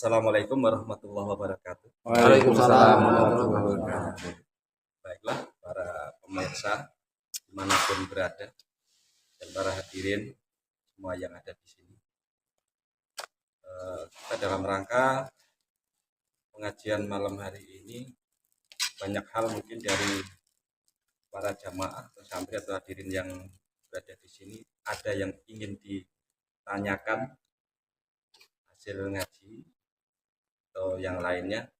Assalamualaikum warahmatullahi wabarakatuh. Waalaikumsalam warahmatullahi wabarakatuh. Baiklah para pemirsa dimanapun berada dan para hadirin semua yang ada di sini. Kita dalam rangka pengajian malam hari ini banyak hal mungkin dari para jamaah atau santri atau hadirin yang berada di sini ada yang ingin ditanyakan hasil ngaji atau yang lainnya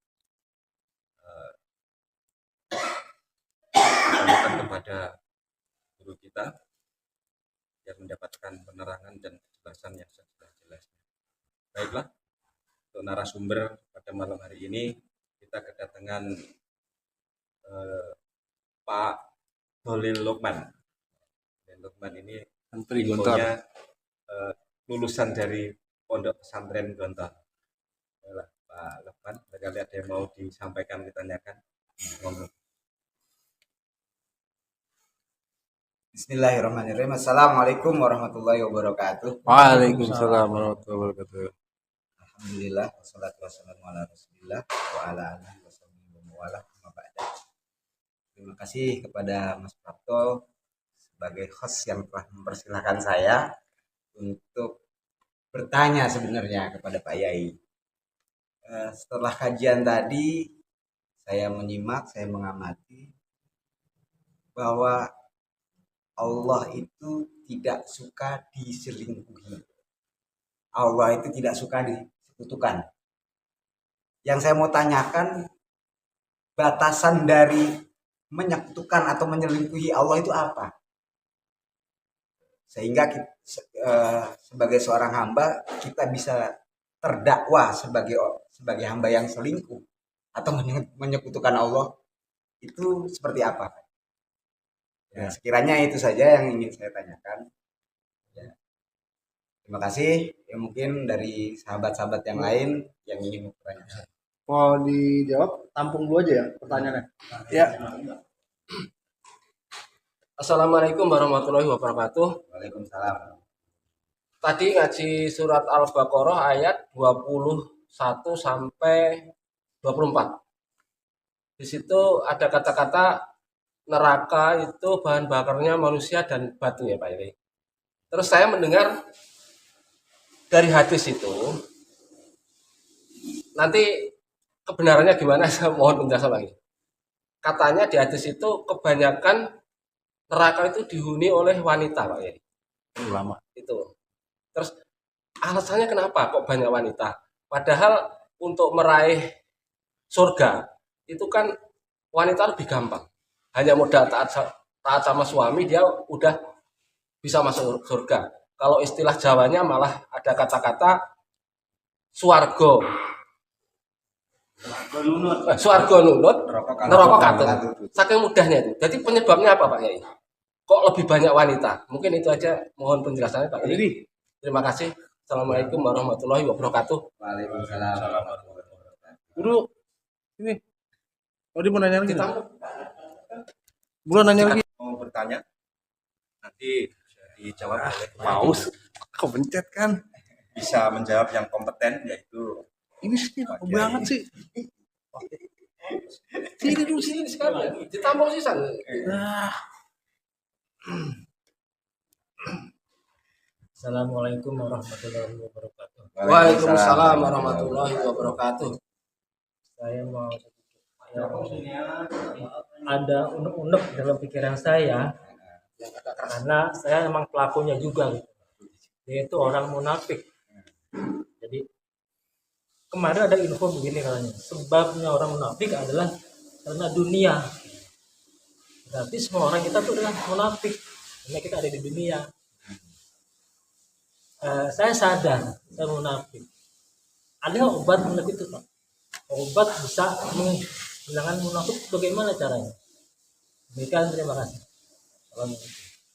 ditanyakan kepada guru kita biar mendapatkan penerangan dan kejelasan yang sejelas-jelasnya. Baiklah, untuk narasumber pada malam hari ini kita kedatangan Pak Holil Lukman. Lukman ini infonya lulusan dari Pondok Pesantren Gontor. Baiklah, Pak Lukman, barangkali ada yang mau disampaikan, ditanyakan. Bismillahirrahmanirrahim. Assalamualaikum warahmatullahi wabarakatuh. Waalaikumsalam warahmatullahi wabarakatuh. Alhamdulillah, wassalatu wassalamu ala rasulillah wa ala alihi wa Terima kasih kepada Mas Prapto sebagai host yang telah mempersilahkan saya untuk bertanya sebenarnya kepada Pak Yai. Setelah kajian tadi, saya menyimak, saya mengamati bahwa Allah itu tidak suka diselingkuhi. Allah itu tidak suka disekutukan. Yang saya mau tanyakan, batasan dari menyekutukan atau menyelingkuhi Allah itu apa? Sehingga kita, sebagai seorang hamba kita bisa terdakwa sebagai hamba yang selingkuh atau menyekutukan Allah itu seperti apa? Ya, sekiranya itu saja yang ingin saya tanyakan. Ya. Terima kasih. Ya, mungkin dari sahabat-sahabat yang lain yang ingin bertanya. Mau dijawab, tampung dulu aja ya pertanyaannya. Ya. Assalamualaikum warahmatullahi wabarakatuh. Waalaikumsalam. Tadi ngaji surat Al-Baqarah ayat 21 sampai 24. Di situ ada kata-kata neraka itu bahan bakarnya manusia dan batu ya Pak Yai. Terus saya mendengar dari hadis itu, nanti kebenarannya gimana saya mohon penjelasan lagi. Katanya di hadis itu kebanyakan neraka itu dihuni oleh wanita Pak Yai. Lama. Itu. Terus alasannya kenapa kok banyak wanita? Padahal untuk meraih surga itu kan wanita lebih gampang. Hanya modal taat sama suami dia udah bisa masuk surga. Kalau istilah Jawanya malah ada kata-kata suargo. Suargo nunut, neraka katut. Saking mudahnya itu. Jadi penyebabnya apa Pak Yai? Kok lebih banyak wanita? Mungkin itu aja, mohon penjelasannya Pak Yai. Terima kasih. Assalamualaikum warahmatullahi wabarakatuh. Waalaikumsalam. Guru, ini. Oh, dia mau nanya lagi. Belum nanya lagi. Mau bertanya? Nanti dijawab oleh Paus. Kau pencet kan? bisa menjawab yang kompeten, yaitu Ini sih apa banget sih? Sini dulu sini. Sekali ditampung sisa. Assalamualaikum warahmatullahi wabarakatuh. Waalaikumsalam warahmatullahi wabarakatuh. Saya mau ada unek-unek dalam pikiran saya karena saya memang pelakunya juga, yaitu orang munafik. Jadi kemarin ada info begini katanya, sebabnya orang munafik adalah karena dunia. Berarti semua orang kita tuh adalah munafik karena kita ada di dunia. Saya sadar saya munafik. Ada obat munafik itu Pak. Obat bisa menghilangkan munafik, bagaimana caranya? Demikian, terima kasih.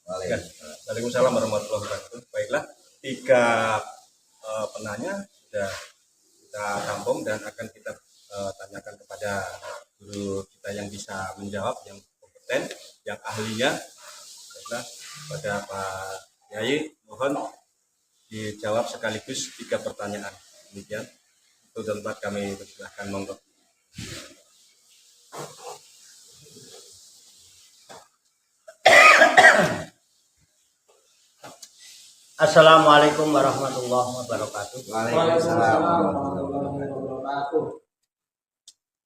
Waalaikumsalam warahmatullahi wabarakatuh. Baiklah, 3 penanya sudah kita tampung dan akan kita tanyakan kepada guru kita yang bisa menjawab, yang kompeten, yang ahlinya. Baiklah, kepada Pak Yai mohon dijawab sekaligus 3 pertanyaan. Demikian. Itu tempat kami persilahkan, monggo. Assalamualaikum warahmatullahi wabarakatuh. Waalaikumsalam warahmatullahi wabarakatuh.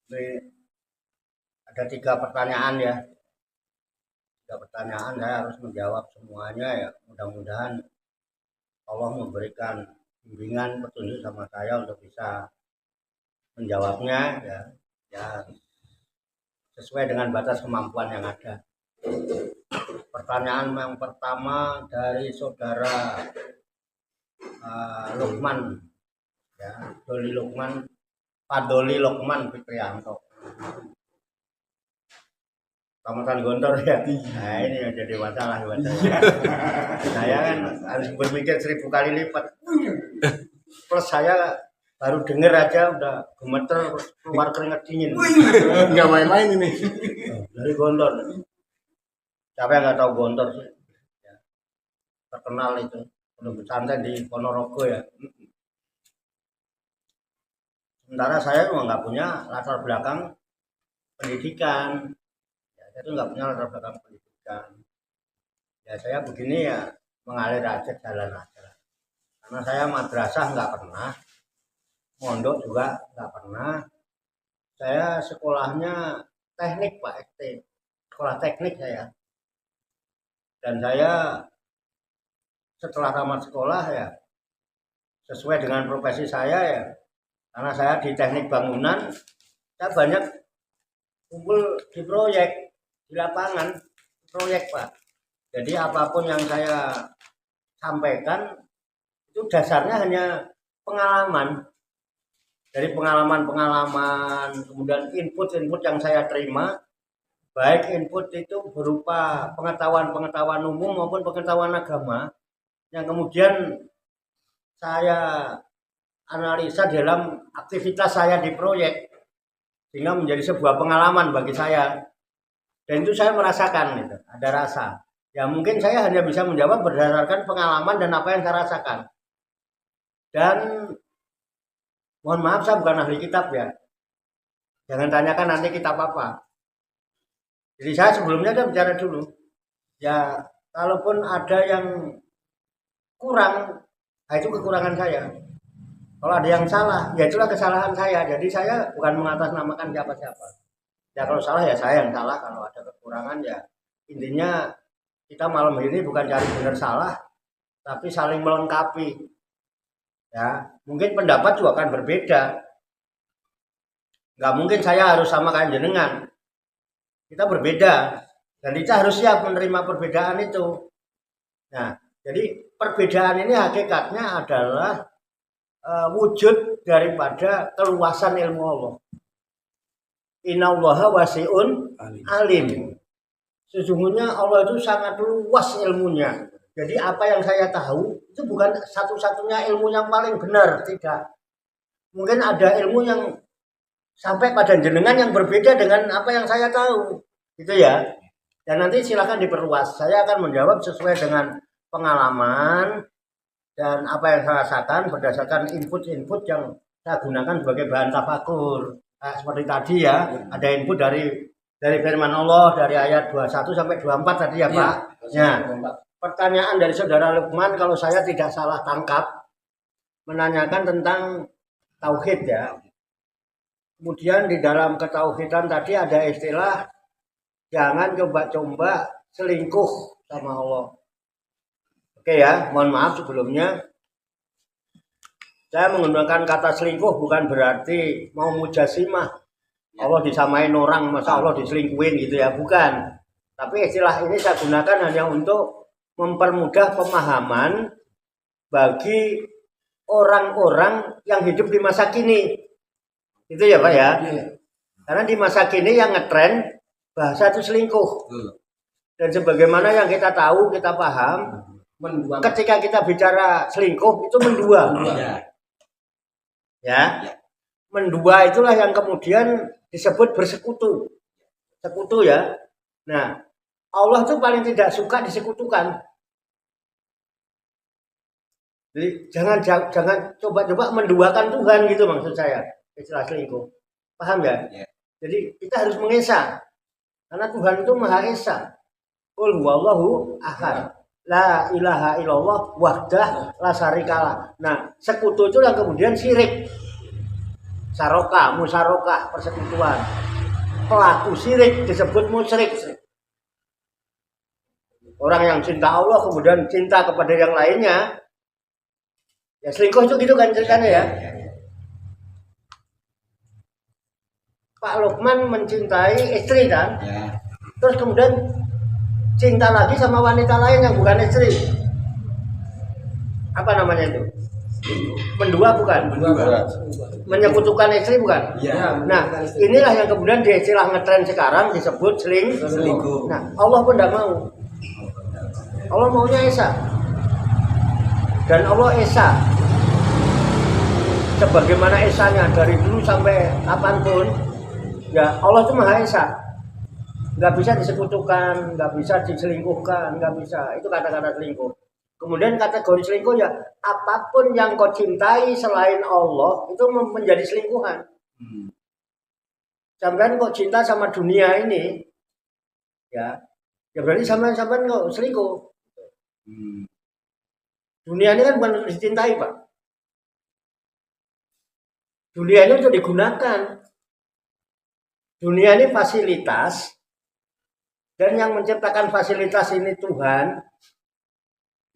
Ini ada 3 pertanyaan ya. 3 pertanyaan saya harus menjawab semuanya ya. Mudah-mudahan Allah memberikan bimbingan petunjuk sama saya untuk bisa menjawabnya ya. Ya sesuai dengan batas kemampuan yang ada. Pertanyaan yang pertama dari saudara Lukman ya, Pak Doli Lukman Fitrianto, Kecamatan Gontor ya. Nah ini yang jadi masalah buat saya. Saya kan harus berpikir 1000 kali lipat. Plus saya baru denger aja udah gemeter, keluar keringat dingin. Nggak main-main ini. Dari Gontor. Siapa yang nggak tahu Gontor sih? Ya, terkenal itu. Pondok pesantren di Ponorogo ya. Sementara saya juga nggak punya latar belakang pendidikan. Ya, saya tuh nggak punya latar belakang pendidikan. Ya saya begini ya mengalir aja, jalan aja. Karena saya madrasah nggak pernah, mondok juga nggak pernah. Saya sekolahnya teknik Pak ST, sekolah teknik saya. Dan saya setelah tamat sekolah ya sesuai dengan profesi saya ya, karena saya di teknik bangunan, saya banyak kumpul di proyek, di lapangan proyek Pak. Jadi apapun yang saya sampaikan itu dasarnya hanya pengalaman. Dari pengalaman-pengalaman, kemudian input-input yang saya terima, baik input itu berupa pengetahuan-pengetahuan umum maupun pengetahuan agama, yang kemudian saya analisa dalam aktivitas saya di proyek, sehingga menjadi sebuah pengalaman bagi saya. Dan itu saya merasakan, gitu, ada rasa. Ya mungkin saya hanya bisa menjawab berdasarkan pengalaman dan apa yang saya rasakan. Dan mohon maaf saya bukan ahli kitab ya. Jangan tanyakan nanti kitab apa. Jadi saya sebelumnya udah bicara dulu. Ya kalaupun ada yang kurang, nah itu kekurangan saya. Kalau ada yang salah, ya itulah kesalahan saya. Jadi saya bukan mengatasnamakan siapa-siapa. Ya kalau salah ya saya yang salah. Kalau ada kekurangan ya intinya kita malam ini bukan cari benar salah, tapi saling melengkapi. Ya mungkin pendapat juga akan berbeda. Nggak mungkin saya harus sama kayak jenengan. Kita berbeda dan kita harus siap menerima perbedaan itu. Nah, jadi perbedaan ini hakikatnya adalah wujud daripada keluasan ilmu Allah. Innallaha wasi'un alim. Sesungguhnya Allah itu sangat luas ilmunya. Jadi apa yang saya tahu itu bukan satu-satunya ilmu yang paling benar, tidak. Mungkin ada ilmu yang sampai pada jenengan yang berbeda dengan apa yang saya tahu, gitu ya. Dan nanti silakan diperluas. Saya akan menjawab sesuai dengan pengalaman dan apa yang saya rasakan berdasarkan input-input yang saya gunakan sebagai bahan tafakur. Nah, seperti tadi ya, ada input dari firman Allah dari ayat 21 sampai 24 tadi ya Pak. Ya. Pertanyaan dari saudara Lukman kalau saya tidak salah tangkap menanyakan tentang tauhid ya. Kemudian di dalam ketauhidan tadi ada istilah jangan coba-coba selingkuh sama Allah. Oke ya, mohon maaf sebelumnya. Saya menggunakan kata selingkuh bukan berarti mau mujasimah. Allah disamain orang, masa Allah diselingkuhin gitu ya, bukan. Tapi istilah ini saya gunakan hanya untuk mempermudah pemahaman bagi orang-orang yang hidup di masa kini. Itu ya Pak ya. Karena di masa kini yang ngetren bahasa itu selingkuh. Dan sebagaimana yang kita tahu, kita paham, ketika kita bicara selingkuh itu mendua. Ya. Mendua itulah yang kemudian disebut bersekutu. Sekutu ya. Nah, Allah itu paling tidak suka disekutukan. Jadi jangan coba-coba menduakan Tuhan gitu maksud saya istilah selingkuh. Paham ya? Ya. Jadi kita harus mengesa karena Tuhan itu Maha Esa. Qul huwallahu ahad. La ilaha illallah wahdah la syarikalah. Nah, sekutu itu yang kemudian syirik. Saroka, musyarakah, persekutuan. Pelaku syirik disebut musyrik. Orang yang cinta Allah kemudian cinta kepada yang lainnya, ya selingkuh itu gitu kan ceritanya ya. Pak Lukman mencintai istri kan, Ya. terus kemudian cinta lagi sama wanita lain yang bukan istri. Apa namanya itu? Mendua bukan? Menyekutukan istri bukan? Ya. Nah, inilah yang kemudian di istilah ngetren sekarang disebut Selingkuh. Nah, Allah pun tidak mau. Allah maunya Esa. Dan Allah Esa. Sebagaimana Esanya dari dulu sampai kapanpun, ya Allah itu Maha Esa. Nggak bisa disekutukan, nggak bisa diselingkuhkan, nggak bisa. Itu kata-kata selingkuh. Kemudian kategori selingkuh ya apapun yang kau cintai selain Allah itu menjadi selingkuhan. Sampai kau cinta sama dunia ini, ya berarti sampai kau selingkuh. Dunia ini kan bukan untuk dicintai, Pak. Dunia ini untuk digunakan. Dunia ini fasilitas, dan yang menciptakan fasilitas ini Tuhan,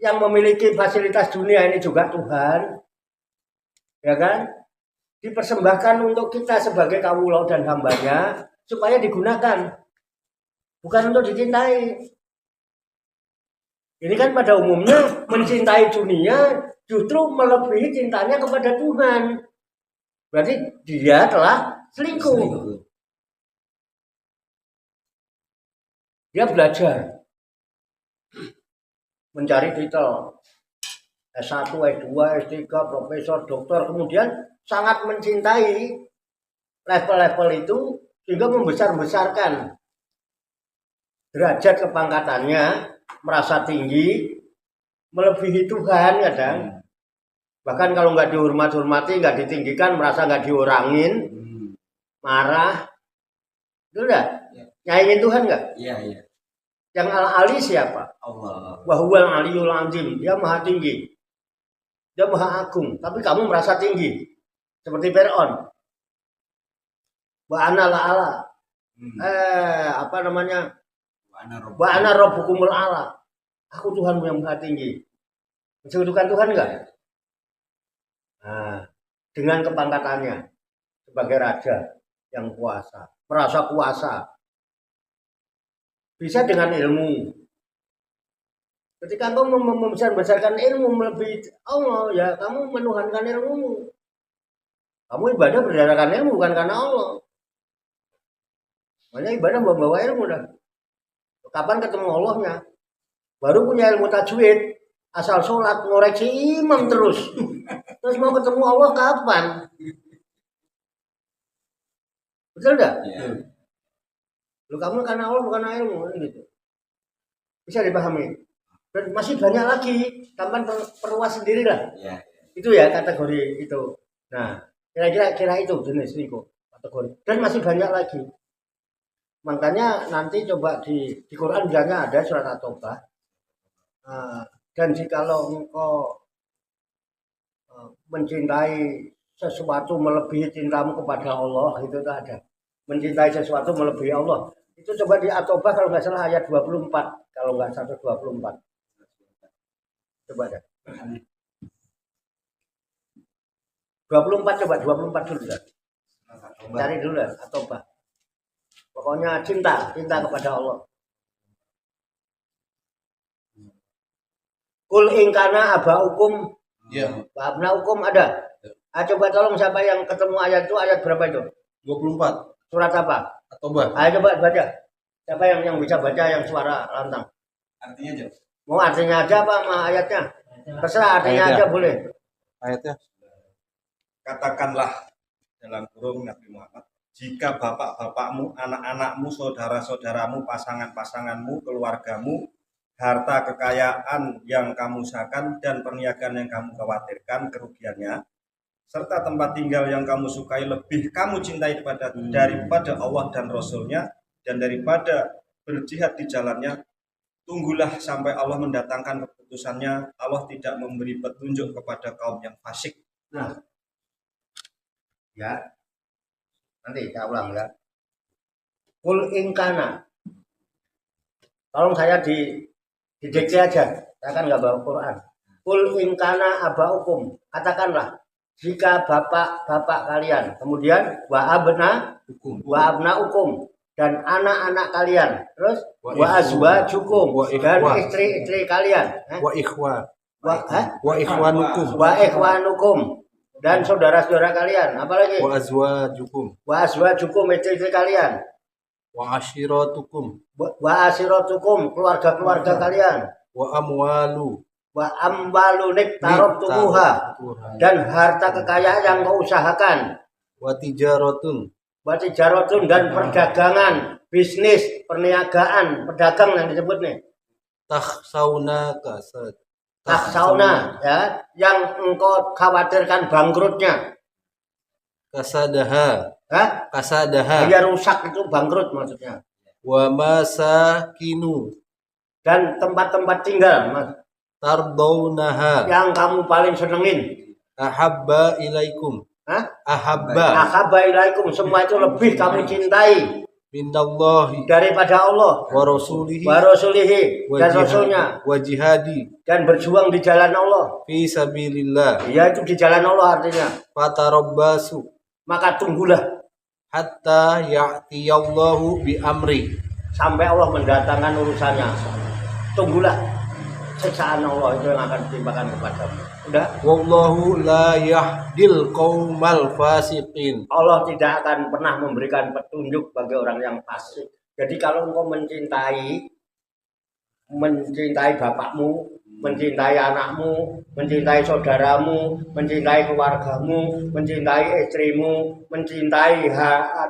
yang memiliki fasilitas dunia ini juga Tuhan, ya kan? Dipersembahkan untuk kita sebagai kawula dan hambanya supaya digunakan, bukan untuk dicintai. Ini kan pada umumnya mencintai dunia justru melebihi cintanya kepada Tuhan. Berarti dia telah selingkuh. Dia belajar mencari titel S1, S2, S3, profesor, doktor, kemudian sangat mencintai level-level itu sehingga membesar-besarkan derajat kepangkatannya, merasa tinggi, melebihi Tuhan kadang. Bahkan kalau nggak dihormati, nggak ditinggikan, merasa nggak diorangin, marah. Itu udah nyaingin Tuhan nggak? Iya, iya. Yang al-ali siapa? Allah. Wahuwal aliyul azim. Dia maha tinggi. Dia maha agung. Tapi kamu merasa tinggi. Seperti Fir'aun. Wa ana la'ala. Apa namanya? Wa ana rabbukumul ala. Aku Tuhanmu yang maha tinggi. Mensekutukan Tuhan enggak? Nah, dengan kepangkatannya sebagai raja yang kuasa, merasa kuasa. Bisa dengan ilmu. Ketika kamu membesarkan ilmu melebihi Allah, ya kamu menuhankan ilmumu. Kamu ibadah berdasarkan ilmu, bukan karena Allah. Makanya ibadah membawa ilmu dah. Kapan ketemu Allahnya? Baru punya ilmu tajwid, asal sholat ngoreksi imam terus. Terus mau ketemu Allah kapan? Betul enggak? Ya. Lu kamu karena Allah bukan karena ilmu gitu. Bisa dipahami. Dan masih banyak lagi, tampan perluas sendiri lah. Ya. Itu ya kategori itu. Nah, kira-kira itu jenis selingkuh kategori. Dan masih banyak lagi. Makanya nanti coba di Quran bilangnya ada surat At-Taubah. Dan jikalau engkau mencintai sesuatu melebihi cintamu kepada Allah, itu tak ada. Mencintai sesuatu melebihi Allah. Itu coba di At-Taubah kalau nggak salah ayat 24, kalau nggak 124. Coba deh. 24 coba 24 dulu dah. Cari dulu dah At-Taubah. Pokoknya cinta kepada Allah. Kul ingkana abaukum, Iya. abna hukum ada. Coba tolong siapa yang ketemu ayat itu, ayat berapa itu? 24. Surat apa? At-Taubah. Ayo coba baca. Siapa yang bisa baca yang suara lantang? Artinya aja. Mau artinya aja apa sama ayatnya? Terserah artinya Ayatnya. aja boleh. Ayatnya. Katakanlah dalam kurung Nabi Muhammad, jika bapak-bapakmu, anak-anakmu, saudara-saudaramu, pasangan-pasanganmu, keluargamu harta kekayaan yang kamu usahakan dan perniagaan yang kamu khawatirkan kerugiannya, serta tempat tinggal yang kamu sukai lebih kamu cintai daripada Allah dan Rasul-Nya dan daripada berjihad di jalannya, tunggulah sampai Allah mendatangkan keputusannya. Allah tidak memberi petunjuk kepada kaum yang fasik. Nah, ya, nanti saya ulang ya. Kul ingkana. Tolong saya didikte aja, saya kan nggak bawa Quran. Kul ingkana abaukum, katakanlah jika bapak-bapak kalian, kemudian wa abna ukum dan anak-anak kalian, terus wa azwajukum dan istri-istri kalian, Wa ikhwan. wa ikhwanukum dan saudara-saudara kalian, apalagi Wa azwajukum. istri-istri kalian, Wa ashiratukum. wa asiratukum keluarga-keluarga kalian, Wa amwalu. wa amwalunik tarabtumuha dan harta kekayaan yang kau usahakan, Wa tijaratun. wa tijaratun dan perdagangan, bisnis, perniagaan, pedagang yang disebut nih. Takhsauna Taksauna ya, yang engkau khawatirkan bangkrutnya. kasadaha. Hah? Kasadaha. Dia rusak itu bangkrut maksudnya. Wa masakinu. Dan tempat-tempat tinggal Mas, Tardawnaha. yang kamu paling senengin. Ahabba ilaikum. Hah? Ahabba Ahabba ilaikum, semua itu lebih kamu cintai minallahi daripada Allah wa rasulihi wa rasulihi dan rasulnya, wa jihadi dan berjuang di jalan Allah. fi sabilillah. Ya itu di jalan Allah artinya. Fatarabbasu Maka tunggulah hatta ya'tiyallahu bi amri. sampai Allah mendatangkan urusannya. Tunggulah siksaan Allah itu yang akan ditimpakan kepadamu. Udah, Wallahu la yahdil qaumal fasiqin. Allah tidak akan pernah memberikan petunjuk bagi orang yang fasik. Jadi kalau engkau mencintai bapakmu, mencintai anakmu, mencintai saudaramu, mencintai keluargamu, mencintai istrimu, mencintai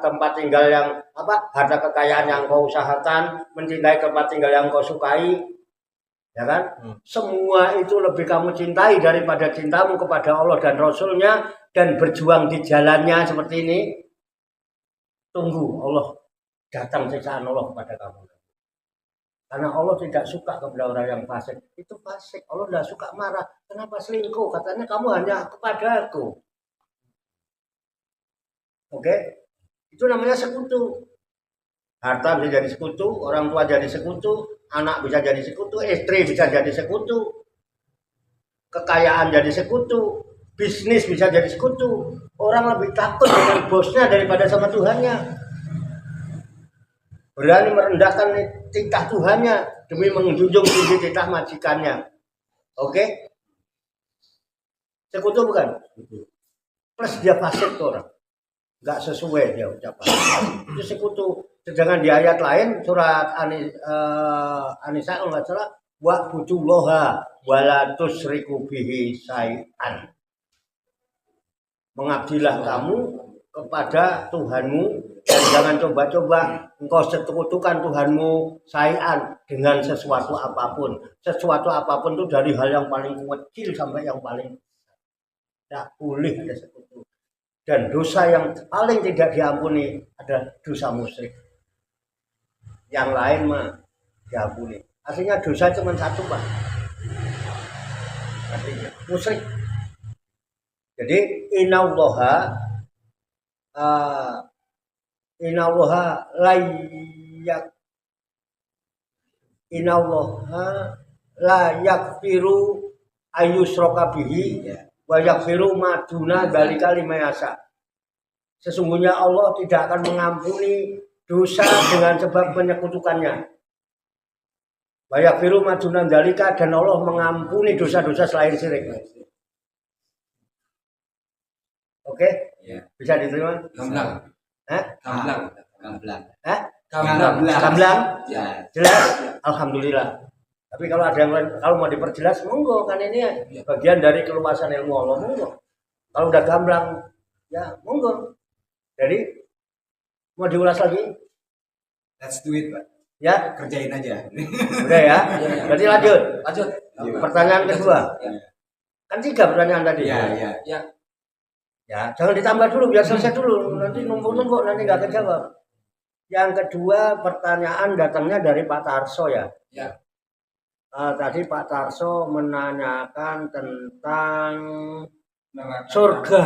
tempat tinggal yang harta kekayaan yang kau usahakan, mencintai tempat tinggal yang kau sukai, ya kan? Semua itu lebih kamu cintai daripada cintamu kepada Allah dan Rasulnya dan berjuang di jalannya seperti ini. Tunggu Allah datang siksaan Allah kepada kamu. Karena Allah tidak suka kepada orang yang fasik. Itu fasik. Allah tidak suka marah. Kenapa selingkuh? Katanya kamu hanya kepada aku. Oke? Itu namanya sekutu. Harta bisa jadi sekutu, orang tua jadi sekutu, anak bisa jadi sekutu, istri bisa jadi sekutu, kekayaan jadi sekutu, bisnis bisa jadi sekutu. Orang lebih takut dengan bosnya daripada sama Tuhannya. Berani merendahkan titah Tuhannya demi menjunjung tinggi titah majikannya. Oke? Sekutu bukan? Plus dia fasik tuh orang. Enggak sesuai dia ucapan. Itu sekutu. Sedangkan di ayat lain surat An-Nisa kalau nggak salah, wa'budullaha wala tusyriku bihi syai'an. Mengabdilah kamu kepada Tuhanmu dan jangan coba-coba engkau sekutukan Tuhanmu syai'an dengan sesuatu apapun. Sesuatu apapun itu dari hal yang paling kecil sampai yang paling besar. Tidak boleh ada sekutu. Dan dosa yang paling tidak diampuni adalah dosa musyrik. Yang lain mah diampuni. Artinya dosa cuma satu, Pak. Artinya musyrik. Jadi innallaha la yaghfiru ayyushraka bihi wa yaghfiru ma duna dzalika liman yasha. Sesungguhnya Allah tidak akan mengampuni dosa dengan sebab menyekutukannya. Wa yaghfiru ma duna dzalika, dan Allah mengampuni dosa-dosa selain syirik. Oke? Ya. Bisa diterima? Gamblang. Hah? Gamblang. Hah? Gamblang. Gamblang? Ya. Jelas? Alhamdulillah. Tapi kalau ada yang lain, kalau mau diperjelas, monggo, kan ini bagian dari keluasan ilmu Allah, monggo. Kalau udah gamblang, ya monggo. Jadi mau diulas lagi? Let's do it, Pak. Ya, Kerjain aja. udah ya. Berarti lanjut. Lanjut. Pertanyaan kedua. Kan 3 pertanyaan tadi. Iya. Ya, jangan ditambah dulu biar selesai dulu. Nanti numpuk-numpuk nanti nggak kejawab. Yang kedua pertanyaan datangnya dari Pak Tarso ya. Ya. Tadi Pak Tarso menanyakan tentang surga,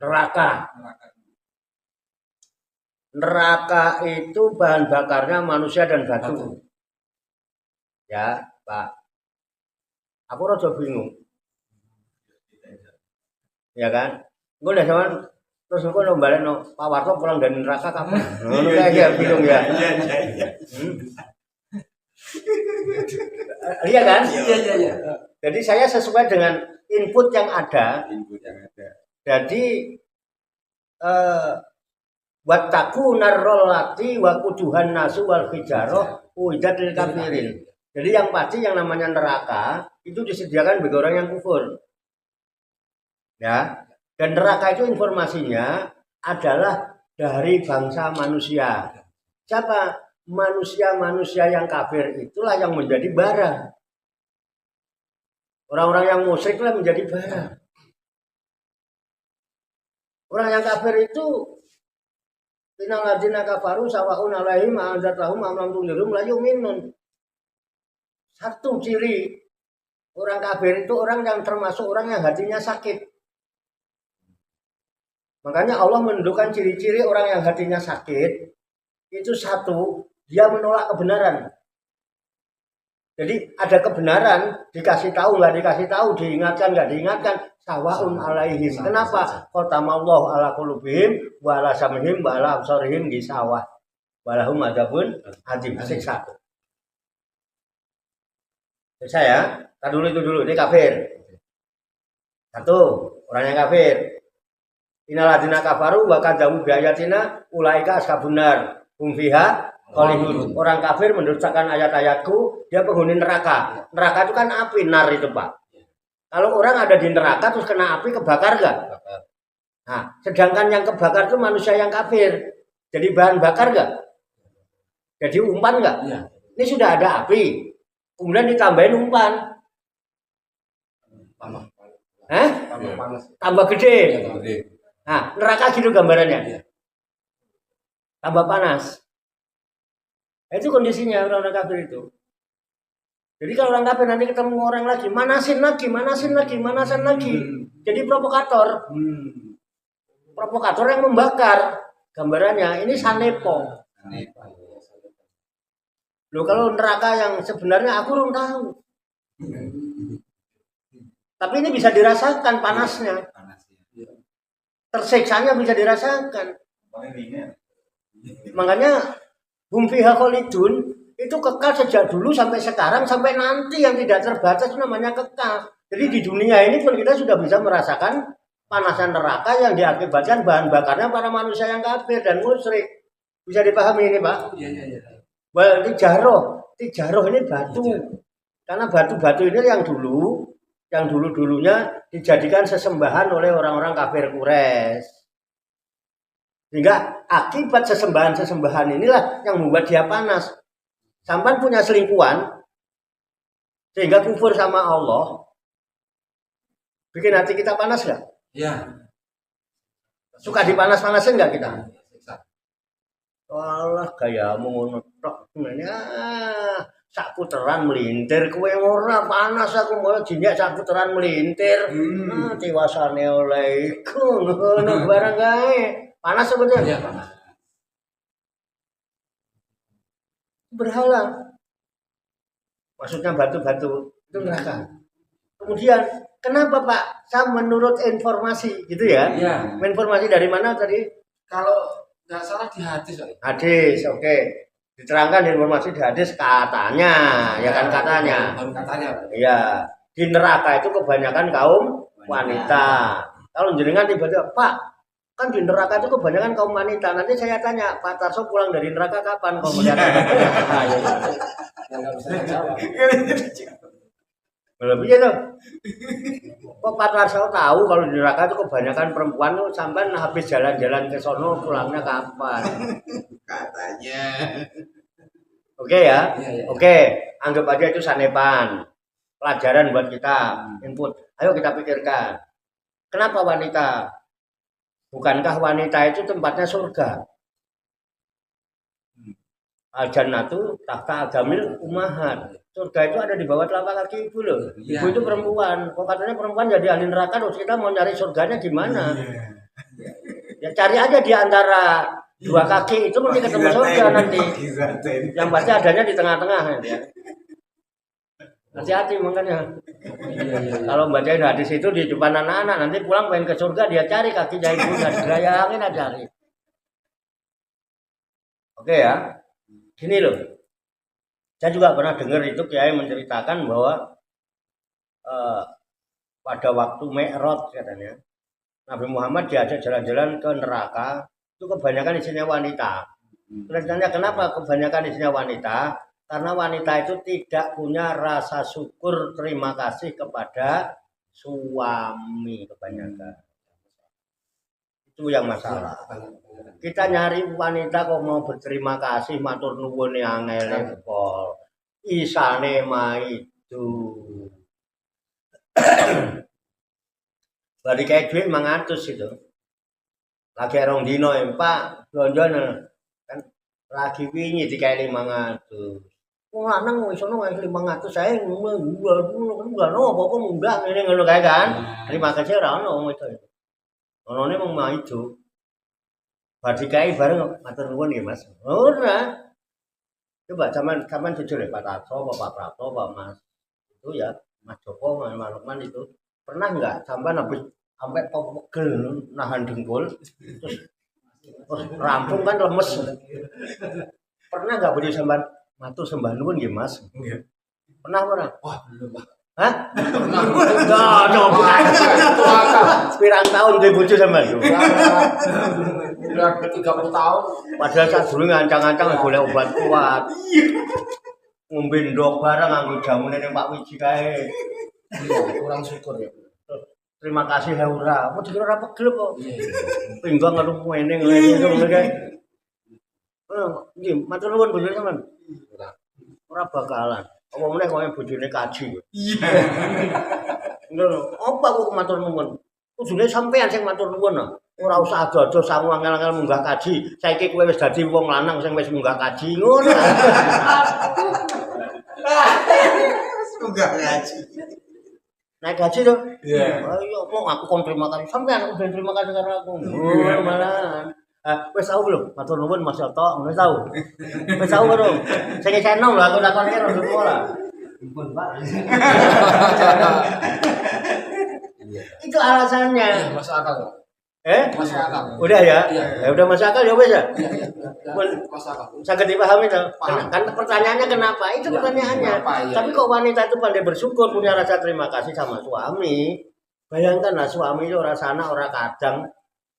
neraka. Neraka itu bahan bakarnya manusia dan batu. Ya, Pak. Aku rada bingung. Ya kan? Gue udah sama terus gue balik Pak Warto pulang dari neraka kapan? Kayak bingung ya. Iya kan? Iya. Jadi saya sesuai dengan input yang ada. Jadi wattaku narrolati wa kuduhan nasu wal hijaroh uidat lil kafirin. Jadi yang pasti yang namanya neraka itu disediakan bagi orang yang kufur. Ya. Dan neraka itu informasinya adalah dari bangsa manusia. Siapa? Manusia-manusia yang kafir itulah yang menjadi bara. Orang-orang yang musyrik lah menjadi bara. Orang yang kafir itu innal ladzina kafaru sawaun alaihim a'adzartahum am lam tunzirum la yu'minun. Satu ciri orang kafir itu orang yang termasuk orang yang hatinya sakit. Makanya Allah menunjukkan ciri-ciri orang yang hatinya sakit. Itu satu, dia menolak kebenaran. Jadi ada kebenaran, dikasih tahu nggak dikasih tahu, diingatkan nggak diingatkan, sawaun alaihim. Kenapa? Khatamallahu ala qulubihim wa ala sam'ihim wa ala absarihim gisawah. Walahum adzabun adzim. Siksa. Saya, itu dulu, ini kafir. Satu, orang yang kafir. Innalladzina kafaru wa kadzabu bi ayatina ulaika ashabun nar hum fiha khalidun. Orang kafir mendustakan ayat-ayatku, dia penghuni neraka. Neraka itu kan api, nar itu, Pak. Kalau orang ada di neraka terus kena api, kebakar enggak? Nah, sedangkan yang kebakar itu manusia yang kafir. Jadi bahan bakar enggak? Jadi umpan enggak? Ya. Ini sudah ada api. Kemudian ditambahin umpan. Tambah gede. Nah, neraka gitu gambarannya. Tambah panas. Itu kondisinya orang-orang kafir itu. Jadi kalau orang kafir nanti ketemu orang lagi, manasin lagi. Jadi provokator. Provokator yang membakar. Gambarannya ini sanepo. Loh, kalau neraka yang sebenarnya aku belum tahu. Tapi ini bisa dirasakan panasnya. Tersiksanya bisa dirasakan. Makanya hum fiha khalidun itu kekal sejak dulu sampai sekarang sampai nanti yang tidak terbatas namanya kekal. Jadi di dunia ini pun kita sudah bisa merasakan panasan neraka yang diakibatkan bahan bakarnya para manusia yang kafir dan musyrik. Bisa dipahami ini, Pak? Iya. Tijaroh ini batu. Karena batu-batu ini yang dulu-dulunya dijadikan sesembahan oleh orang-orang kafir Quraisy. Sehingga akibat sesembahan inilah yang membuat dia panas. Sampan punya selingkuhan sehingga kufur sama Allah. Bikin hati kita panas nggak? Ya. Suka dipanas-panasin nggak kita? Walah gayamu ngono tok. Sak puteran melintir kowe ora panas aku mau jinjak sak puteran melintir. Tiwasane oleh iku ngono barang kae. Panas sebenarnya. Iya, panas. Berhala. Maksudnya batu-batu itu neraka. Kemudian kenapa Pak? Saya menurut informasi gitu ya. Iya. Informasi dari mana tadi? Kalau nggak salah di hadis, Pak. Hadis, oke. Diterangkan informasi di hadis katanya, ya kan katanya. Baru katanya. Iya, di neraka itu kebanyakan kaum wanita. Kalau jenengan tiba-tiba, Pak, kan di neraka itu kebanyakan kaum wanita. Nanti saya tanya, Pak Tarso pulang dari neraka kapan? Kalau melihat Lebih ya tuh. Kok Pak Tarso tahu kalau di neraka itu kebanyakan perempuan tuh sampai habis jalan-jalan ke sono pulangnya kapan? Katanya. Oke ya, Iya, iya. oke, anggap aja itu sanepan, pelajaran buat kita, input. Ayo kita pikirkan, kenapa wanita? Bukankah wanita itu tempatnya surga? Al-jannatu tahta aqdamil ummahat. Surga itu ada di bawah telapak kaki ibu loh. Ibu itu perempuan. Kok katanya perempuan jadi ahli neraka, terus kita mau nyari surganya gimana? Ya cari aja di antara dua kaki itu nanti ketemu surga nanti. Yang pasti adanya di tengah-tengah ya. Hati-hati makanya. Kalau bacain hadis itu di depan anak-anak, nanti pulang pengen ke surga dia cari kakinya ibunya, dirayangin aja cari. Oke ya. Gini loh. Saya juga pernah dengar itu kiai menceritakan bahwa pada waktu Mi'raj katanya Nabi Muhammad diajak jalan-jalan ke neraka, itu kebanyakan isinya wanita. Terus tanya kenapa kebanyakan isinya wanita? Karena wanita itu tidak punya rasa syukur terima kasih kepada suami kebanyakan. Itu yang masalah. Kita nyari wanita kok mau berterima kasih matur nuwun angel pol. Isane itu. Bari kayak duit 500 itu. Lagi rong dino Pak, blonjone kan lagi wingi dikai 500. Wong lanang wis ono 500 saya enggak apa-apa munggah ngene ngono kae kan. Terima kasih ora ono wong itu. Onone mung itu. Bar dikai bareng matur nuwun nggih Mas. Ora. Coba zaman jujur ya Pak Tarso, Pak Prato, Pak Mas. Itu ya Mas Joko, Mas Lukman itu pernah nggak sampai pegel nahan dengkul terus rampung kan lemes. Pernah nggak boleh sampean matur sembah nuwun nggih Mas? Pernah. Wah, belum. Hah? Pernah. Enggak, coba. Pirang tahun duwe bojo sampean? Udah 30 tahun. Padahal saat dulu ngancang-ngancang golek obat kuat. Ngombe ndok barang nganggo jamune ning Pak Wiji kae. Iya, kurang syukur ya. Terima kasih ya ora. Apa dikira ora pegel kok. Pinggang karo ngene ngene kae. Nggih, matur nuwun bojone sampean. Ora bakalan. Apa meneh kok bojone kaji. Iya. Ngono. Apa kok matur nuwun? Kudune sampean sing matur nuwun. Ora usah ado-ado sangu angel-angel munggah kaji. Saiki kowe wis dadi wong lanang sing wis munggah kaji ngono. Munggah kaji. Naik gaji to? Iya. Ayo mau aku kon terima kasih. Sampean aku terima kasih karo aku. Malahan. Wis tau belum? Matur nuwun Mas Yoto, wis tau. Wis tau belum? Sing enom lho aku takoni karo ora. Ampun, Pak. Itu alasannya. Masuk akal kok. Masuk akal. Udah ya? Iya. Ya udah masuk akal ya wis ya? Iya. Masuk akal. Sangat dipahami tuh. Paham. Kan pertanyaannya kenapa? Itu Ya, pertanyaannya. kenapa, iya. Tapi kok wanita itu pandai bersyukur, punya rasa terima kasih sama suami. Bayangkan lah suami itu orang sana, orang kadang.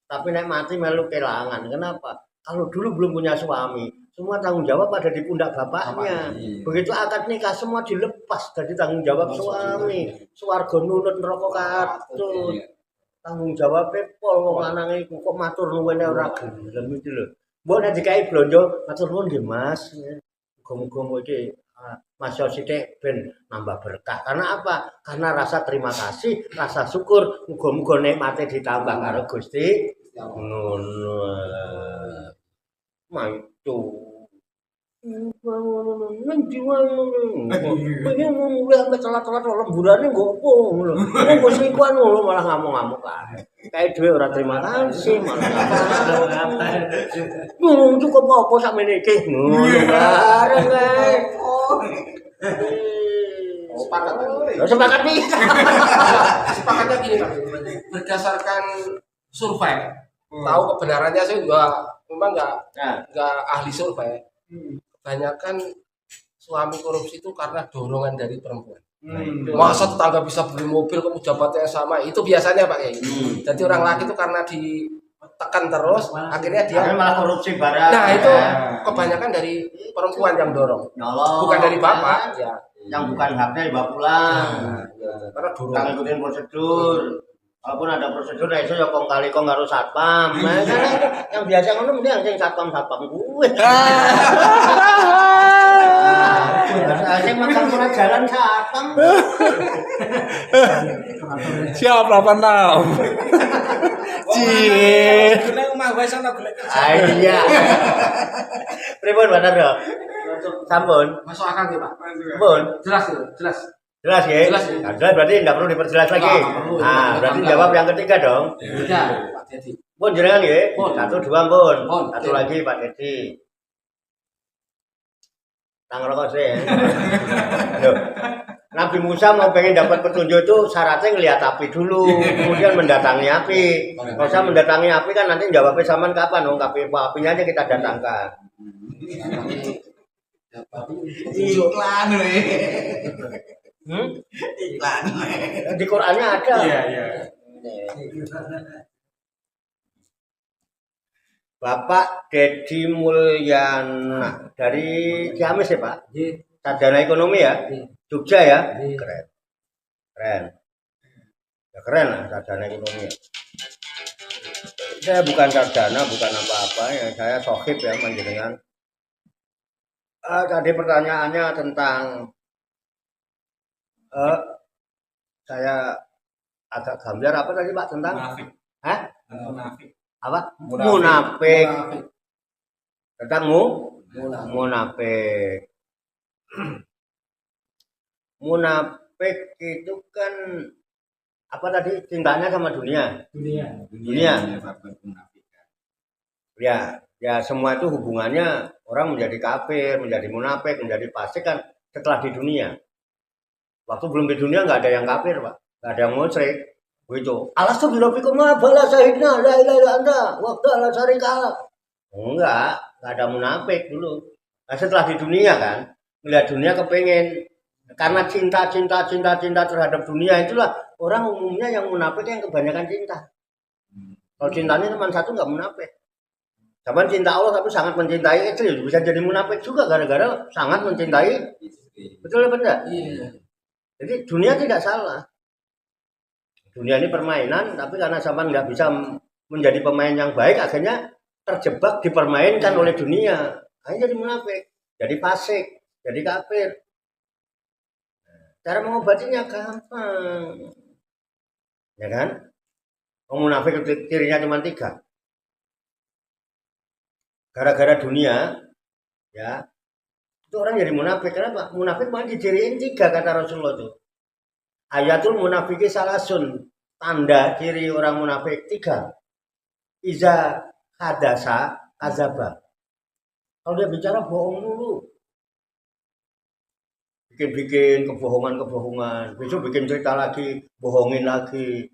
Tapi naik mati melu kelangan. Kenapa? Kalau dulu belum punya suami, semua tanggung jawab ada di pundak bapaknya. Begitu akad nikah semua dilepas dari tanggung jawab suami. Swarga nunut neraka katut. Tanggung jawab pol wong lanang iku kok matur nuwun ora gelem iki lho. Mbok nek dikai blonjo matur nuwun nggih Mas. Muga-muga iki Mas yo sithik ben nambah berkah. Karena apa? Karena rasa terima kasih, rasa syukur, muga-muga nikmate ditambah karo Gusti. Ngono. Maitu. Nang diwae ngono. Pengen mulai sampe telat-telat lemburane nggo opo ngono. Nggo selingkuhan ngono malah ngamuk-ngamuk kae. Kae dhewe ora terima kasih malah ngapa. Ngomong cukup apa sakmene iki. Ngono bareng kae. Sepakat. Sepakat nih. Sepakatnya gini Pak. Berdasarkan survei, tahu kebenarannya saya juga memang nggak ahli survei. Kebanyakan suami korupsi itu karena dorongan dari perempuan. Masa tetangga bisa beli mobil kamu jabatannya sama, itu biasanya Pak kayak gitu. Jadi orang laki itu karena ditekan terus, akhirnya dia malah korupsi barang. Nah itu kebanyakan dari perempuan yang dorong, nyolong, bukan dari bapak. Ya. Yang bukan haknya dibawa pulang. Nah, Karena dulu Kang ikutin prosedur. Walaupun ada prosedur, nah itu ya kong kali kong harus satpam. Nah, kan yang biasa ngono mending yang satpam gue. Saya makan murah jalan satpam. Siap 86. Cie. Kena omah wae sono golek kerja. Iya. Pripun bener yo? Sampun. masuk akal ya Pak. Pun. Jelas ya, jelas. Jelas ya? Jelas, ya? Nah, jelas berarti tidak perlu diperjelas lagi. Nggak perlu. Nah, berarti jawab yang ketiga dong. Tidak, Pak Dedi. Pun jenengan ya? Pun. 1, 2 pun. Pun. Satu lagi Pak Dedi. Tang rokok sih. Loh. Nabi Musa mau pengen dapat petunjuk itu syaratnya ngelihat api dulu, kemudian mendatangi api. Kalau saya mendatangi api kan nanti jawabnya zaman kapan? Oh, apinya aja kita datangkan. Iklan we. Iklan. Di Qur'annya ada. Iya. Bapak Dedi Mulyana dari Ciamis ya Pak? Jadi, Sarjana ekonomi ya? Iya. Jogja ya? Iya. Keren. Keren. Ya keren lah sarjana ekonomi ya. Saya bukan sarjana, bukan apa-apa ya. Saya sohib ya panjenengan. Tadi pertanyaannya tentang saya agak gambar apa tadi Pak tentang? Munafik. Hah? Munafik. Apa? Munafik. Munafik. Tentang munafik. Munafik itu kan apa tadi cintanya sama dunia? Dunia. Ya semua itu hubungannya orang menjadi kafir, menjadi munafik, menjadi fasik kan setelah di dunia. Waktu belum di dunia nggak ada yang kafir Pak, nggak ada yang musyrik. Begitu. Alastu birabbikum ma bala syahidna la ilaha illa anta waqta la syarika. Enggak ada munafik dulu. Nah, setelah di dunia kan, melihat dunia kepengen karena cinta terhadap dunia itulah orang umumnya yang munafik yang kebanyakan cinta. Kalau cintanya cuma satu nggak munafik. Zaman cinta Allah tapi sangat mencintai istri bisa jadi munafik juga gara-gara sangat mencintai. Betul apa enggak? Iya. Jadi dunia tidak salah. Dunia ini permainan, tapi karena sampai nggak bisa menjadi pemain yang baik, akhirnya terjebak dipermainkan oleh dunia. Akhirnya jadi munafik, jadi fasik, jadi kafir. Cara mengobatinya gampang, ya kan? Munafik cirinya cuma 3. Gara-gara dunia, ya, itu orang jadi munafik. Kenapa? Munafik malah diciriin 3 kata Rasulullah itu. Ayatul munafiki salasun, tanda ciri orang munafik 3. Iza hadasa azaba. Kalau dia bicara bohong dulu. Bikin kebohongan, besok bikin cerita lagi, bohongin lagi.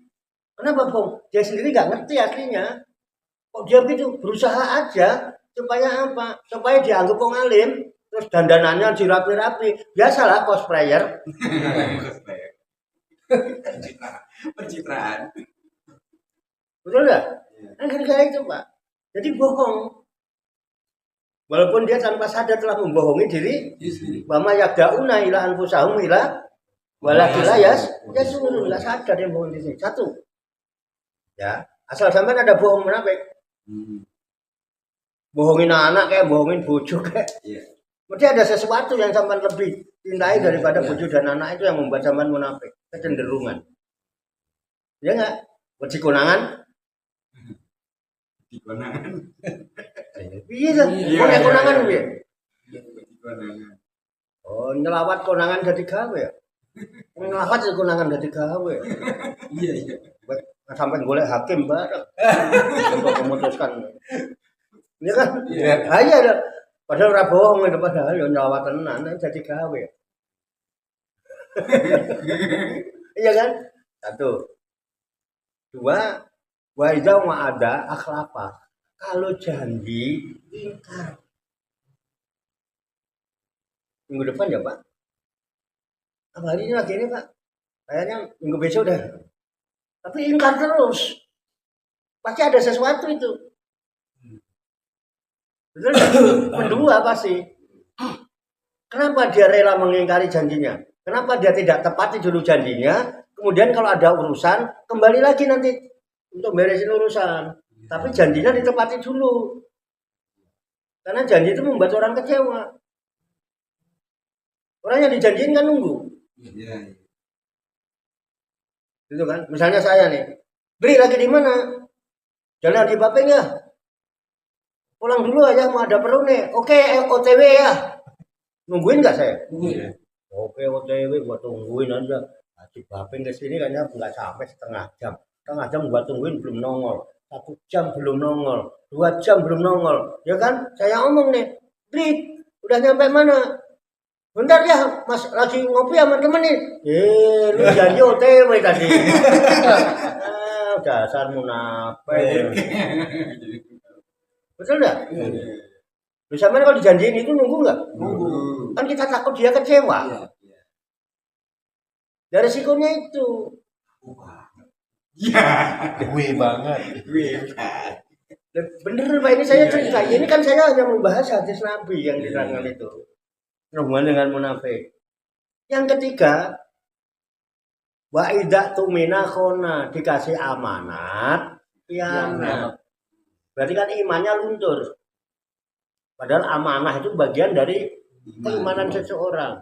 Kenapa bohong? Dia sendiri nggak ngerti aslinya. Kok dia begitu berusaha aja supaya apa? Supaya dianggap wong alim, terus dandanannya dirapi-rapi. Biasalah cosplayer. Pencitraan. Betul nggak? Kan kayak itu Pak. Jadi bohong. Walaupun dia tanpa sadar telah membohongi diri, Bama yagdauna ila anfusahum ila walakilayas, dia sungguh nggak sadar dia bohong di sini. 1. Ya, asal sampai ada bohong munafik. Bohongin anak kayak bohongin bojo kayak. Berarti ada sesuatu yang sampai lebih cintai daripada bojo dan anak itu yang membuat sampai munafik. Kecenderungan. Ya enggak? Wedi konangan. Iya kan? Punya konangan piye? Oh, nyelawat konangan dadi gawe ya. Nyelawat konangan dadi gawe. Iya. Sampai golek hakim bareng untuk memutuskan. Iya kan? Iya. Iya. Padahal ora bohong itu padahal yo nyelawat tenan dadi gawe. Iya kan? 1. 2, wa iza ma ada akhlafa. Kalau janji ingkar. Minggu depan ya Pak? Apa hari ini lagi ini Pak? Kayaknya minggu besok dah. Tapi ingkar terus. Pasti ada sesuatu itu. Betul nggak? Kedua pasti. Kenapa dia rela mengingkari janjinya? Kenapa dia tidak tepati dulu janjinya? Kemudian kalau ada urusan kembali lagi nanti untuk beresin urusan. Tapi janjinya ditepati dulu. Karena janji itu membuat orang kecewa. Orang yang dijanjiin kan nunggu. Iya. Gitu kan? Misalnya saya nih, beli lagi di mana? Jalan di Bapeng ya. Pulang dulu aja mau ada perlu nih. Oke, OTW ya. Nungguin nggak saya? Iya. Oke, OTW gua tungguin aja. Di Bapeng ke sini kayaknya nggak sampai setengah jam. Setengah jam gua tungguin belum nongol. 1 jam belum nongol. 2 jam belum nongol. Ya kan? Saya omong nih, Bri, udah nyampe mana? Bentar ya, Mas lagi ngopi sama temen nih. Lu janji OTW tadi. Dasar munafik. Betul nggak? Bisa mana kalau dijanjiin itu nunggu nggak? Nunggu. Kan kita takut dia kecewa. Iya. Dari resikonya itu. Iya. Gue banget. Bener Pak, ini saya cerita. Ini kan saya hanya membahas hadis Nabi yang diterangkan itu. Hubungan dengan munafik. Yang ketiga, wa idza tumina khona, dikasih amanat, khianat. Berarti kan imannya luntur. Padahal amanah itu bagian dari keimanan seseorang.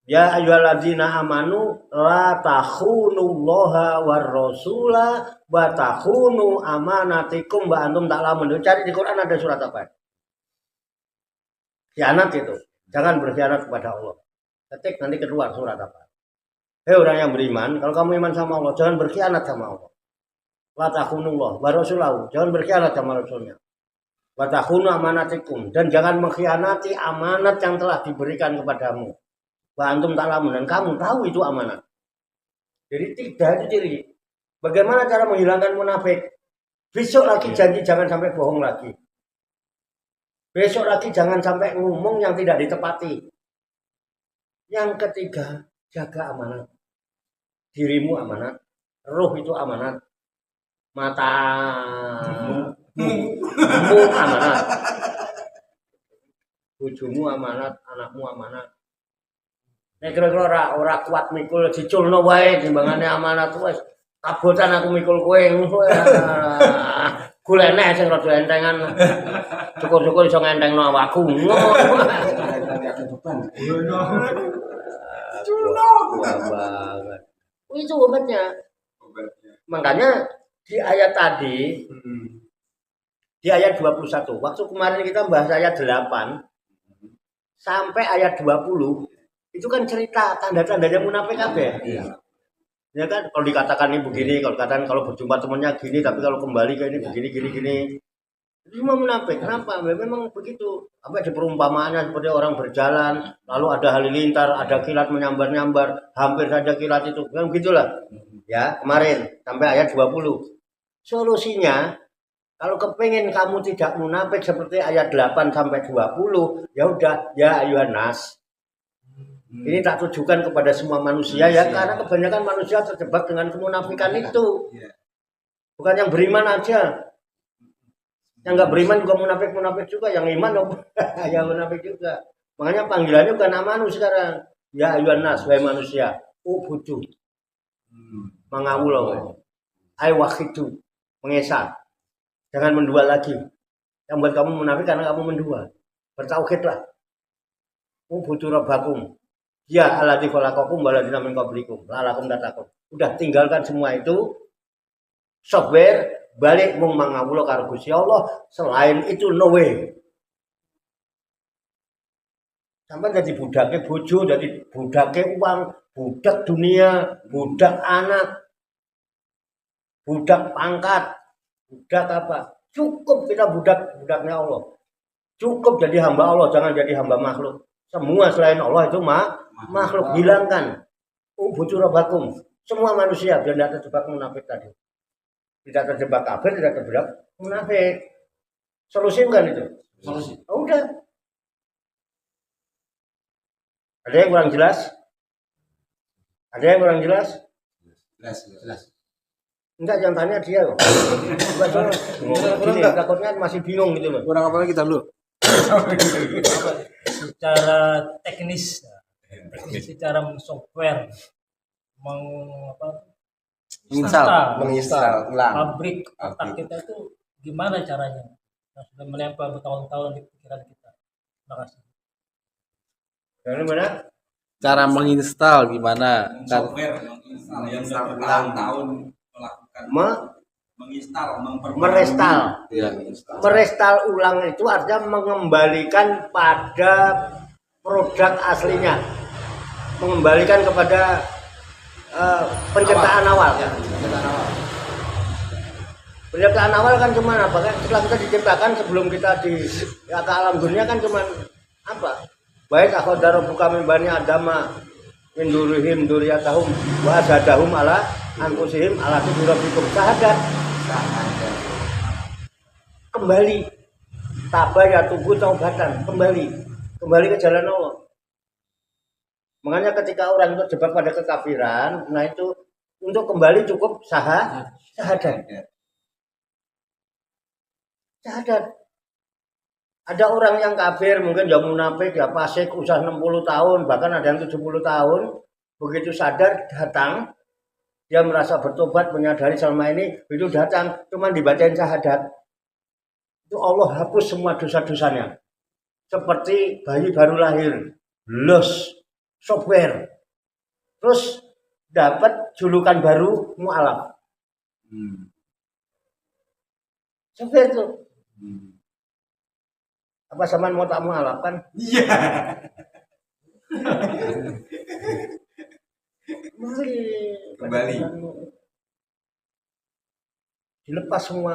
Ya ayyuhalladzina amanu la takhunullaha war rasula wa takhunu amanatikum wa antum ta'lamun. Cari di Quran ada surat apa? Khianat itu. Jangan berkhianat kepada Allah. Ketik nanti keluar surat apa. Hei orang yang beriman, kalau kamu iman sama Allah, jangan berkhianat sama Allah. La takhunullah wa rasulahu. Jangan berkhianat sama Rasulnya. Wa takhunu amanatikum. Dan jangan mengkhianati amanat yang telah diberikan kepadamu. Wa antum ta'lamun, dan kamu tahu itu amanat. Jadi tidak itu ciri. Bagaimana cara menghilangkan munafik? Besok lagi janji jangan sampai bohong lagi. Besok lagi jangan sampai ngomong yang tidak ditepati. Yang ketiga, jaga amanat. Dirimu amanat, roh itu amanat, matamu amanat, bojomu amanat, anakmu amanat. Nek kira-kira ora kuat mikul diculno wae timbangane amanat wis kabotan aku mikul kowe. Golene sing rada entengan. Syukur-syukur iso ngentengno awakku. Itu obatnya. Makanya di ayat tadi, di ayat 21, waktu kemarin kita bahas ayat 8 sampai ayat 20, itu kan cerita tanda-tandanya munafik apa ya? Iya. Ya kan, kalau dikatakan ini begini, kalau dikatakan kalau berjumpa temannya gini, tapi kalau kembali ke ini begini. Itu semua munafik. Kenapa? Memang begitu. Sampai di perumpamaannya seperti orang berjalan, lalu ada halilintar, ada kilat menyambar-nyambar, hampir saja kilat itu. Memang begitulah. Ya, kemarin sampai ayat 20. Solusinya, kalau kepengen kamu tidak munafik seperti ayat 8 sampai 20, ya udah, ya ayuhan nas. Ini tak tujukan kepada semua manusia ya, karena kebanyakan manusia terjebak dengan kemunafikan itu. Bukan yang beriman aja. Yang nggak beriman juga munafik juga, yang iman ya munafik juga. Makanya panggilannya bukan amanu sekarang. Ya ayuhan nas, wahai manusia, ubudu. Mengawul, ay wahidu, mengesah. Jangan mendua lagi. Yang buat kamu munafik karena kamu mendua. Bertauhidlah. Ubudu rabbakum. Ya alladzi khalaqakum waladina min qablikum la'allakum tattaqun. Udah tinggalkan semua itu. Software balik mung mangawula karo Gusti Allah, selain itu no way. Sampai jadi budaknya bojo, jadi budaknya uang, budak dunia, budak anak, budak pangkat, budak apa? Cukup kita budaknya Allah. Cukup jadi hamba Allah, jangan jadi hamba makhluk. Semua selain Allah itu makhluk, hilangkan. Bujurabakum. Semua manusia biar tidak terjebak munafik tadi. Tidak terjebak kafir, tidak terjebak munafik. Solusi bukan itu? Solusi. Oh, udah. Ada yang kurang jelas? Ada yang kurang jelas? Jelas. Enggak, jangan tanya dia loh. Takutnya masih bingung gitu loh. Kurang apa lagi kita dulu? Secara teknis secara software meng, apa, menginstal ulang. pabrik otak Pabrik. kita itu gimana caranya yang sudah menempel bertahun-tahun di pikiran kita. Terima kasih. Dari mana? cara menginstal gimana kan Software menginstal yang sudah bertahun-tahun melakukan menginstal, Merestal. ya Merestal ulang itu artinya mengembalikan pada produk aslinya, mengembalikan kepada penciptaan awal. Penciptaan awal kan cuma apa kan? Setelah kita diciptakan sebelum kita ke alam dunia kan cuma apa? Baik akhodaro buka min bani adama min durihim duriyatahum wa azadahum ala anfusihim ala rabbikum syahadat. Kembali tabah ya tubuh taubatan, kembali ke jalan Allah. Makanya ketika orang itu terjebak pada kekafiran, nah itu untuk kembali cukup syahadat. Ada orang yang kafir, mungkin ya munafik, ya fasik, usaha 60 tahun, bahkan ada yang 70 tahun, begitu sadar datang, dia merasa bertobat, menyadari selama ini, itu datang, cuma dibacain syahadat. Itu Allah hapus semua dosa-dosanya. Seperti bayi baru lahir, los, software. Terus dapat julukan baru, mu'alaf. Software itu. Apa zaman mau tak mu'alaf kan? Iya. Kembali. Dilepas semua.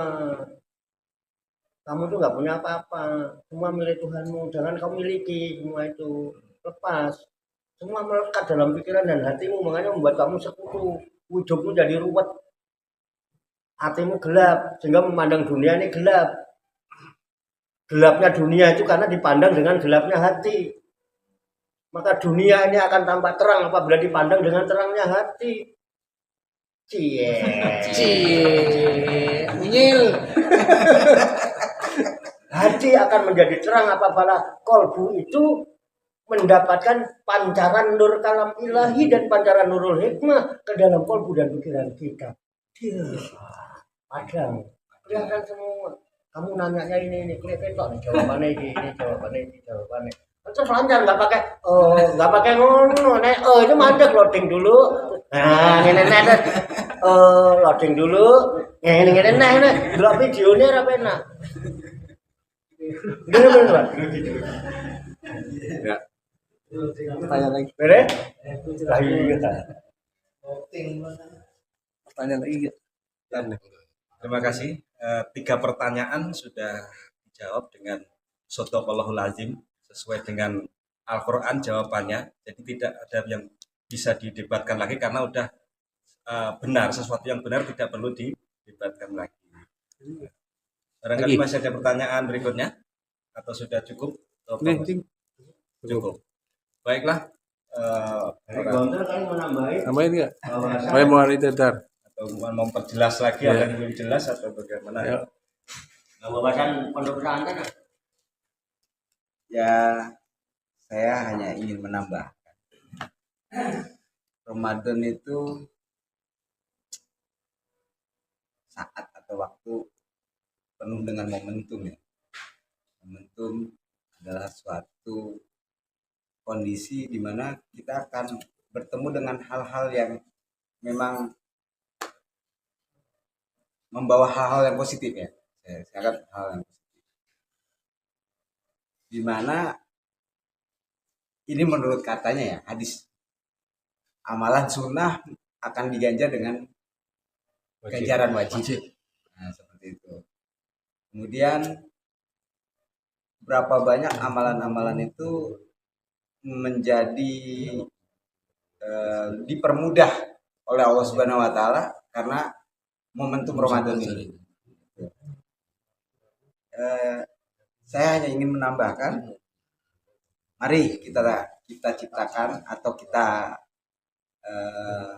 Kamu tuh nggak punya apa-apa, semua milik Tuhanmu. Jangan kamu miliki semua itu. Lepas. Semua melekat dalam pikiran dan hatimu, makanya membuat kamu sekutu. Hidupmu jadi ruwet. Hatimu gelap, sehingga memandang dunia ini gelap. Gelapnya dunia itu karena dipandang dengan gelapnya hati. Maka dunia ini akan tampak terang apabila dipandang dengan terangnya hati. Cie. Unyil Hati akan menjadi terang apabila kolbu itu mendapatkan pancaran nur kalam ilahi dan pancaran nurul hikmah ke dalam kolbu dan pikiran kita. Padang, kelihatan semua. Kamu nanyanya ini kelihatan jawabannya ini jawabannya. Terus lancar nggak pakai ngono, itu mandek loading dulu. Nah, ini loading dulu. Ini delok videonya apa enak. Bener. ya pertanyaan lagi Beres? Iya. pertanyaan lagi ya. Terima kasih. 3 pertanyaan sudah dijawab dengan Shadaqallahul Azim sesuai dengan Al-Quran jawabannya. Jadi tidak ada yang bisa didebatkan lagi karena udah benar, sesuatu yang benar tidak perlu didebatkan lagi. Barangkali masih ada pertanyaan berikutnya atau sudah cukup? Cukup. Baiklah. Gontor kan menambahin nambahin nggak bahwa saya mau Dadar Atau mau memperjelas lagi Ya. ada yang belum jelas atau bagaimana? Ya. wawasan pondok pesantren Ya, saya hanya ingin menambahkan. Ramadan itu saat atau waktu penuh dengan momentum ya. Momentum adalah suatu kondisi di mana kita akan bertemu dengan hal-hal yang memang membawa hal-hal yang positif ya. Saya anggap hal yang positif. Di mana ini menurut katanya ya hadis, amalan sunnah akan diganjar dengan ganjaran wajib. Nah, seperti itu. Kemudian berapa banyak amalan-amalan itu menjadi dipermudah oleh Allah Subhanahu wa taala karena momentum Ramadan ini. Saya hanya ingin menambahkan, mari kita ciptakan atau kita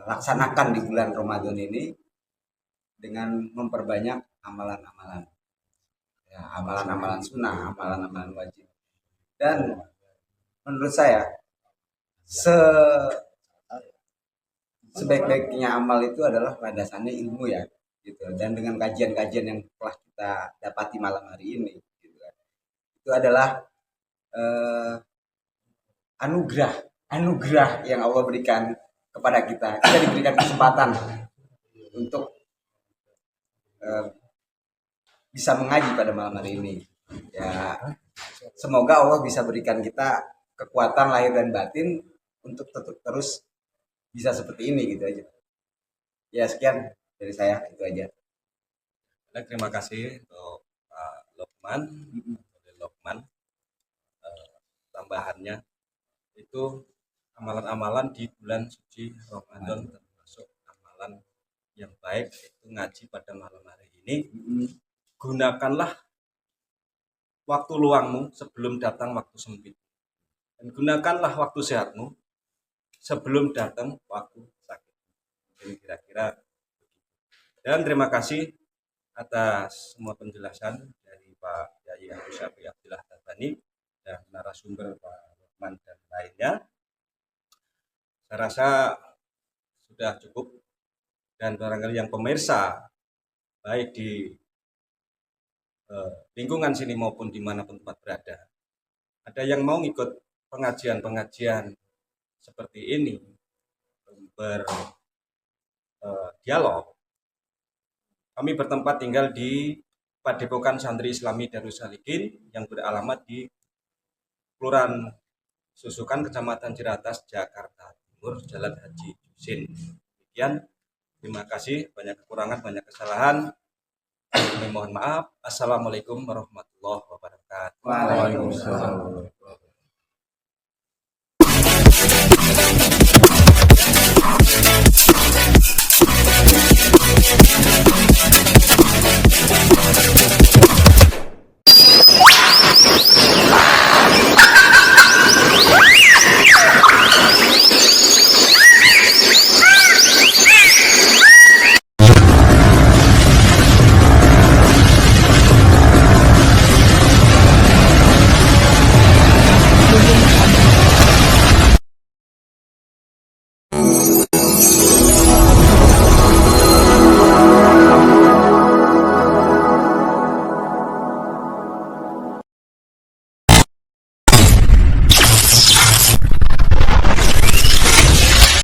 laksanakan di bulan Ramadan ini dengan memperbanyak amalan-amalan, ya, amalan-amalan sunnah, amalan-amalan wajib. Dan menurut saya se sebaik-baiknya amal itu adalah landasannya ilmu ya, gitu. Dan dengan kajian-kajian yang telah kita dapati malam hari ini, gitu kan, itu adalah eh, anugerah, anugerah yang Allah berikan kepada kita. Kita diberikan kesempatan untuk eh, bisa mengaji pada malam hari ini. Ya, semoga Allah bisa berikan kita kekuatan lahir dan batin untuk tetap terus bisa seperti ini gitu aja. Ya sekian dari saya, itu aja. Baik, terima kasih untuk Pak Lokman. Lokman, tambahannya itu amalan-amalan di bulan suci Ramadan, termasuk amalan yang baik itu ngaji pada malam hari ini. Gunakanlah waktu luangmu sebelum datang waktu sempit, dan gunakanlah waktu sehatmu sebelum datang waktu sakit. Jadi kira-kira begitu. Dan terima kasih atas semua penjelasan dari Pak Yai Abdul Syafi Abdillah Tabani dan narasumber Pak Lokman dan lainnya. Saya rasa sudah cukup, dan barangkali yang pemirsa baik di lingkungan sini maupun dimanapun tempat berada, ada yang mau ngikut pengajian-pengajian seperti ini, berdialog. Kami bertempat tinggal di Padepokan Santri Islami Darussalikin yang beralamat di Kelurahan Susukan, Kecamatan Ciratas, Jakarta Timur, Jalan Haji Husin. Demikian, terima kasih. Banyak kekurangan, banyak kesalahan. Kami mohon maaf. Assalamualaikum warahmatullahi wabarakatuh. Waalaikumsalam.